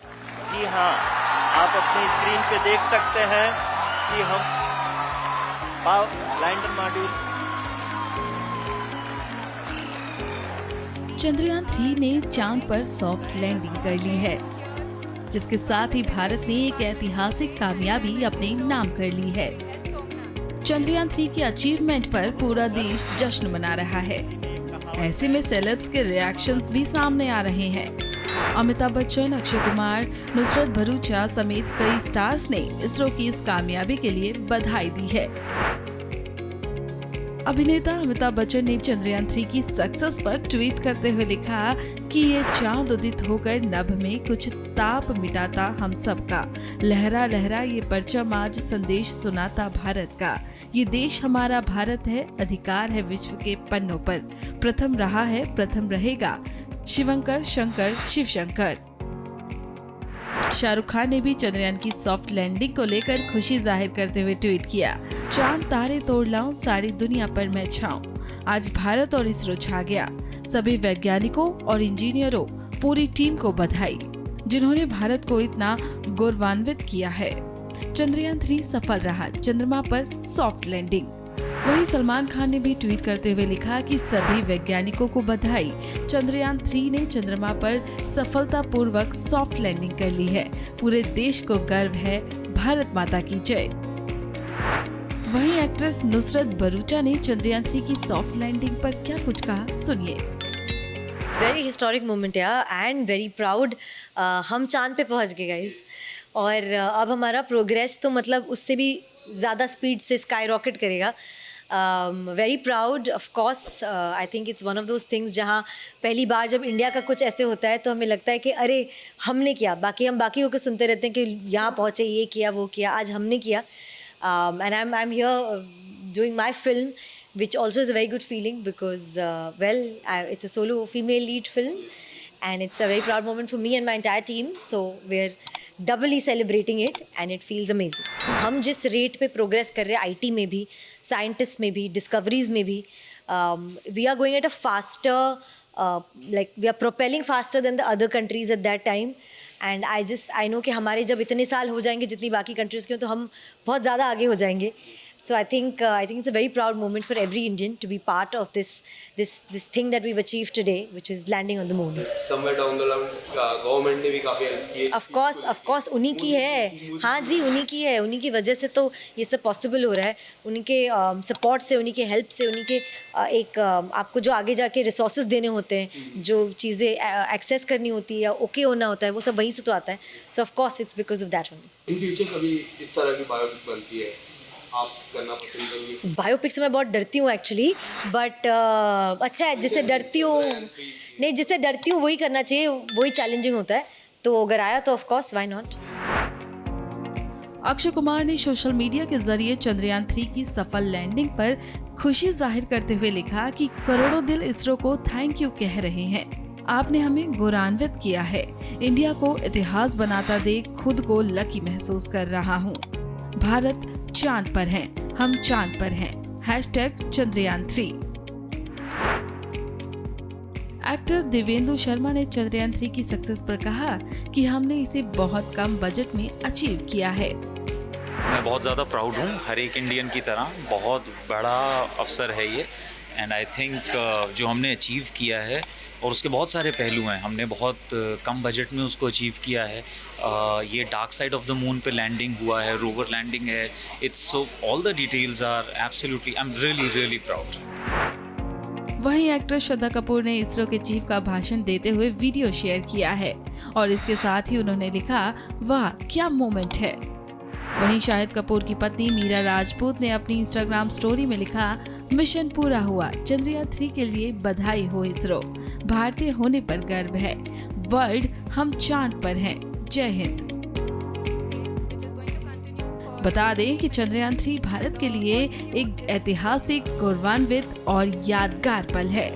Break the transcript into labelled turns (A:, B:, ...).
A: जी हाँ, आप अपनी स्क्रीन पे देख सकते हैं कि हम लैंडर मॉड्यूल
B: चंद्रयान 3 ने चांद पर सॉफ्ट लैंडिंग कर ली है, जिसके साथ ही भारत ने एक ऐतिहासिक कामयाबी अपने नाम कर ली है। चंद्रयान 3 के अचीवमेंट पर पूरा देश जश्न मना रहा है। ऐसे में सेलेब्स के रिएक्शंस भी सामने आ रहे हैं। अमिताभ बच्चन, अक्षय कुमार, नुसरत भरूचा समेत कई स्टार्स ने इसरो की इस कामयाबी के लिए बधाई दी है। अभिनेता अमिताभ बच्चन ने चंद्रयान 3 की सक्सेस पर ट्वीट करते हुए लिखा कि ये चांद उदित होकर नभ में कुछ ताप मिटाता हम सबका, लहरा लहरा ये परचम आज संदेश सुनाता भारत का। ये देश हमारा भारत है, अधिकार है विश्व के पन्नों पर, प्रथम रहा है प्रथम रहेगा, शिवंकर शंकर शिव शंकर। शाहरुख खान ने भी चंद्रयान की सॉफ्ट लैंडिंग को लेकर खुशी जाहिर करते हुए ट्वीट किया, चांद तारे तोड़ लाऊं, सारी दुनिया पर मैं छाऊं, आज भारत और इसरो छा गया। सभी वैज्ञानिकों और इंजीनियरों, पूरी टीम को बधाई, जिन्होंने भारत को इतना गौरवान्वित किया है। चंद्रयान 3 सफल रहा, चंद्रमा पर सॉफ्ट लैंडिंग। वहीं सलमान खान ने भी ट्वीट करते हुए लिखा कि सभी वैज्ञानिकों को बधाई, चंद्रयान 3 ने चंद्रमा पर सफलतापूर्वक सॉफ्ट लैंडिंग कर ली है, पूरे देश को गर्व है, भारत माता की जय। वहीं एक्ट्रेस नुसरत भरूचा ने चंद्रयान 3 की सॉफ्ट लैंडिंग पर क्या कुछ कहा, सुनिए।
C: वेरी हिस्टोरिक मोमेंट है एंड वेरी प्राउड। हम चांद पे पहुंच गए गाइस, और अब हमारा प्रोग्रेस तो मतलब उससे भी ज़्यादा स्पीड से स्काई रॉकेट करेगा। Very proud of course. I think it's one of those things जहाँ पहली बार जब इंडिया का कुछ ऐसे होता है तो हमें लगता है कि अरे हमने किया, बाकी हम बाकियों को सुनते रहते हैं कि यहाँ पहुँचे, ये किया वो किया, आज हमने किया। And I am here doing my film, which also is a very good feeling because it's a solo female lead film and it's a very proud moment for me and my entire team, so we're doubly celebrating it and it feels amazing. हम जिस rate पे progress कर रहे हैं IT में भी, scientist में भी, डिस्कवरीज में भी, we are going at a faster, like we are propelling faster than the other countries at that time. And I know कि हमारे जब इतने साल हो जाएंगे जितनी बाकी कंट्रीज़ के, तो हम बहुत ज़्यादा आगे हो जाएंगे. So I think it's a very proud moment for every Indian to be part of this thing that we've achieved today, which is landing on the moon.
D: Somewhere down the line, government ने भी काफी help की है.
C: Of course, उन्हीं की है. हाँ जी, उन्हीं की है. उन्हीं की वजह से तो ये सब पॉसिबल हो रहा है. उन्हीं के सपोर्ट से, उन्हीं के हेल्प से, उन्हीं के एक आपको जो आगे जाके रिसोर्सेज देने होते हैं, जो चीज़ें एक्सेस करनी होती है या ओके होना होता है, वो सब वहीं से तो आता है. So of course it's because of that only.
D: In future कभी इस तरह की बायोपिक बनती है, आप करना पसंद करोगे?
C: बायोपिक से मैं बहुत डरती हूँ एक्चुअली, बट अच्छा है, जिससे डरती हूँ नहीं, जिससे डरती हूँ वही करना चाहिए, वही चैलेंजिंग होता है. तो अगर आया तो of course why not.
B: Akshay Kumar ने सोशल मीडिया के जरिए चंद्रयान 3 की सफल लैंडिंग पर खुशी जाहिर करते हुए लिखा कि करोड़ों दिल इसरो को थैंक यू कह रहे हैं, आपने हमें गौरवान्वित किया है, इंडिया को इतिहास बनाता देख खुद को लकी महसूस कर रहा हूँ, भारत चांद पर हैं, हम चांद पर हैं, #चंद्रयान 3। एक्टर देवेंदु शर्मा ने चंद्रयान 3 की सक्सेस पर कहा कि हमने इसे बहुत कम बजट में अचीव किया है।
E: मैं बहुत ज़्यादा प्राउड हूँ, हर एक इंडियन की तरह बहुत बड़ा अवसर है ये, एंड आई थिंक जो हमने अचीव किया है, और उसके बहुत सारे पहलू हैं, हमने बहुत कम बजट में उसको अचीव किया है. ये dark side of the moon पे लैंडिंग हुआ है, रोवर लैंडिंग है, it's so all the details are absolutely, I am really proud.
B: वहीं एक्ट्रेस श्रद्धा कपूर ने इसरो के चीफ का भाषण देते हुए वीडियो शेयर किया है और इसके साथ ही उन्होंने लिखा, वाह क्या मोमेंट है। वहीं शाहिद कपूर की पत्नी मीरा राजपूत ने अपनी इंस्टाग्राम स्टोरी में लिखा, मिशन पूरा हुआ, चंद्रयान 3 के लिए बधाई हो इसरो, भारतीय होने पर गर्व है, वर्ल्ड हम चांद पर हैं, जय हिंद। बता दें कि चंद्रयान 3 भारत के लिए एक ऐतिहासिक, गौरवान्वित और यादगार पल है।